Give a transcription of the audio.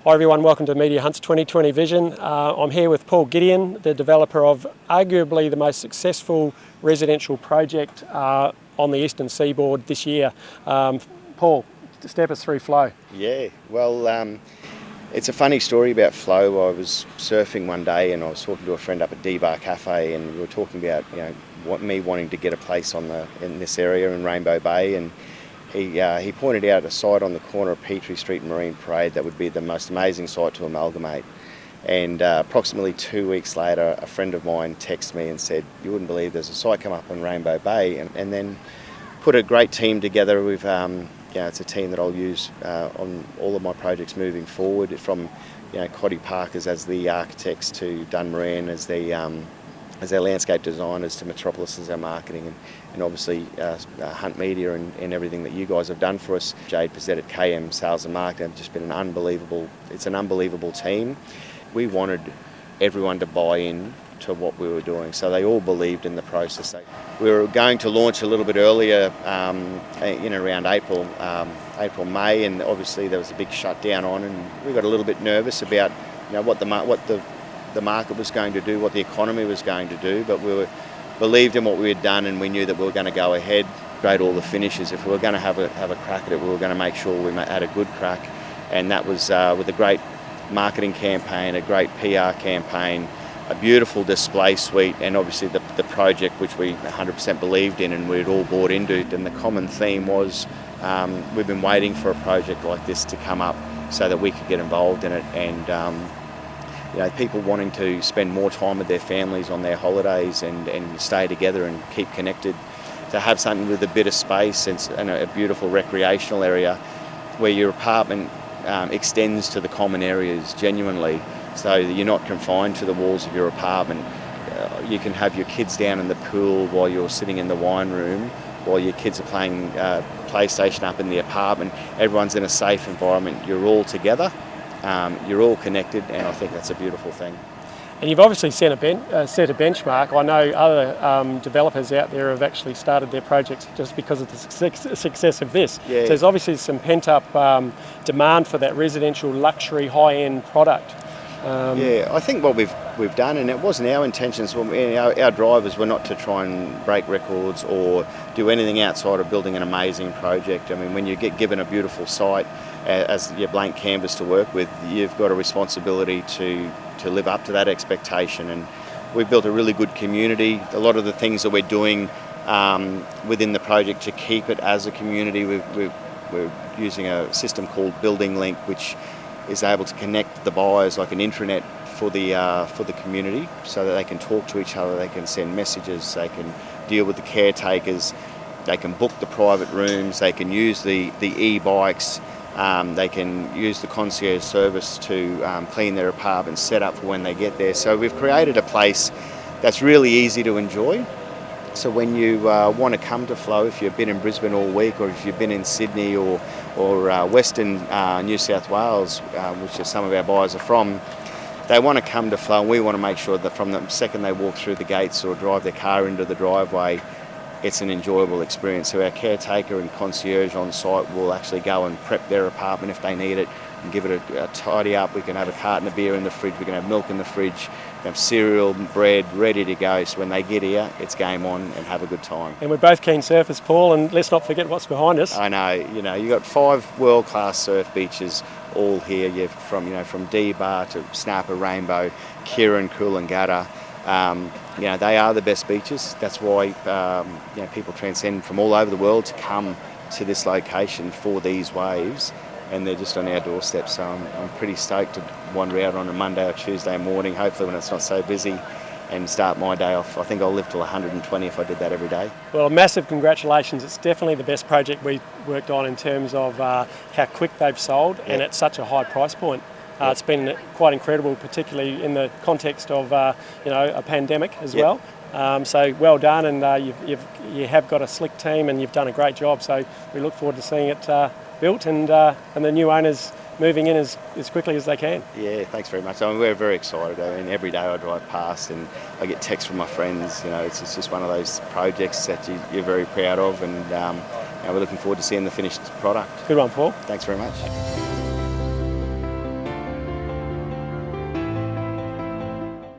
Hi everyone, welcome to Media Hunt's 2020 Vision. I'm here with Paul Gedoun, the developer of arguably the most successful residential project on the eastern seaboard this year. Paul, step us through Flow. Yeah, well, it's a funny story about Flow. I was surfing one day and I was talking to a friend up at D-Bar Cafe, and we were talking about me wanting to get a place in this area in Rainbow Bay, and he pointed out a site on the corner of Petrie Street and Marine Parade that would be the most amazing site to amalgamate. And approximately 2 weeks later, a friend of mine texted me and said, "You wouldn't believe there's a site come up in Rainbow Bay," and then put a great team together. It's a team that I'll use on all of my projects moving forward, from Cottee Parkers as the architects, to Dunmoran as their landscape designers, to Metropolis as our marketing, and obviously Hunt Media and everything that you guys have done for us. Jade Pizzette at KM Sales and Marketing have just been an unbelievable team. We wanted everyone to buy in to what we were doing, so they all believed in the process. We were going to launch a little bit earlier, around April, May, and obviously there was a big shutdown on, and we got a little bit nervous about what the market was going to do, what the economy was going to do, but we believed in what we had done, and we knew that we were going to go ahead, grade all the finishes. If we were going to have a crack at it, we were going to make sure we had a good crack, and that was with a great marketing campaign, a great PR campaign, a beautiful display suite, and obviously the project which we 100% believed in and we'd all bought into. And the common theme was we've been waiting for a project like this to come up so that we could get involved in it, and people wanting to spend more time with their families on their holidays and stay together and keep connected, to have something with a bit of space and a beautiful recreational area where your apartment extends to the common areas genuinely, so that you're not confined to the walls of your apartment. You can have your kids down in the pool while you're sitting in the wine room, while your kids are playing PlayStation up in the apartment. Everyone's in a safe environment. You're all together. You're all connected, and I think that's a beautiful thing. And you've obviously set a benchmark. I know other developers out there have actually started their projects just because of the success of this. Yeah. So there's obviously some pent-up demand for that residential luxury high-end product. I think what we've done, and it wasn't our intentions, our drivers were not to try and break records or do anything outside of building an amazing project. I mean, when you get given a beautiful site as your blank canvas to work with, you've got a responsibility to live up to that expectation. And we've built a really good community. A lot of the things that we're doing within the project to keep it as a community, we're using a system called Building Link, which is able to connect the buyers like an intranet for the community, so that they can talk to each other, they can send messages, they can deal with the caretakers, they can book the private rooms, they can use the e-bikes, they can use the concierge service to clean their apartments, set up for when they get there. So we've created a place that's really easy to enjoy. So when you want to come to Flow, if you've been in Brisbane all week, or if you've been in Sydney or Western New South Wales, which some of our buyers are from, they want to come to Flow, and we want to make sure that from the second they walk through the gates or drive their car into the driveway, it's an enjoyable experience. So our caretaker and concierge on site will actually go and prep their apartment if they need it, and give it a tidy up. We can have a carton of beer in the fridge, we can have milk in the fridge, we can have cereal, bread ready to go, so when they get here, it's game on and have a good time. And we're both keen surfers, Paul, and let's not forget what's behind us. I know, you've got 5 world-class surf beaches all here. You're from D-Bar to Snapper, Rainbow, Kieran, Coolangatta. They are the best beaches. That's why people transcend from all over the world to come to this location for these waves, and they're just on our doorstep. So I'm pretty stoked to wander out on a Monday or Tuesday morning, hopefully when it's not so busy, and start my day off. I think I'll live till 120 if I did that every day. Well, massive congratulations. It's definitely the best project we've worked on in terms of how quick they've sold, and at such a high price point. It's been quite incredible, particularly in the context of a pandemic as well. So well done, and you have got a slick team, and you've done a great job. So we look forward to seeing it built and the new owners moving in as quickly as they can. Yeah, thanks very much. We're very excited. Every day I drive past and I get texts from my friends. It's just one of those projects that you're very proud of, and we're looking forward to seeing the finished product. Good one, Paul. Thanks very much.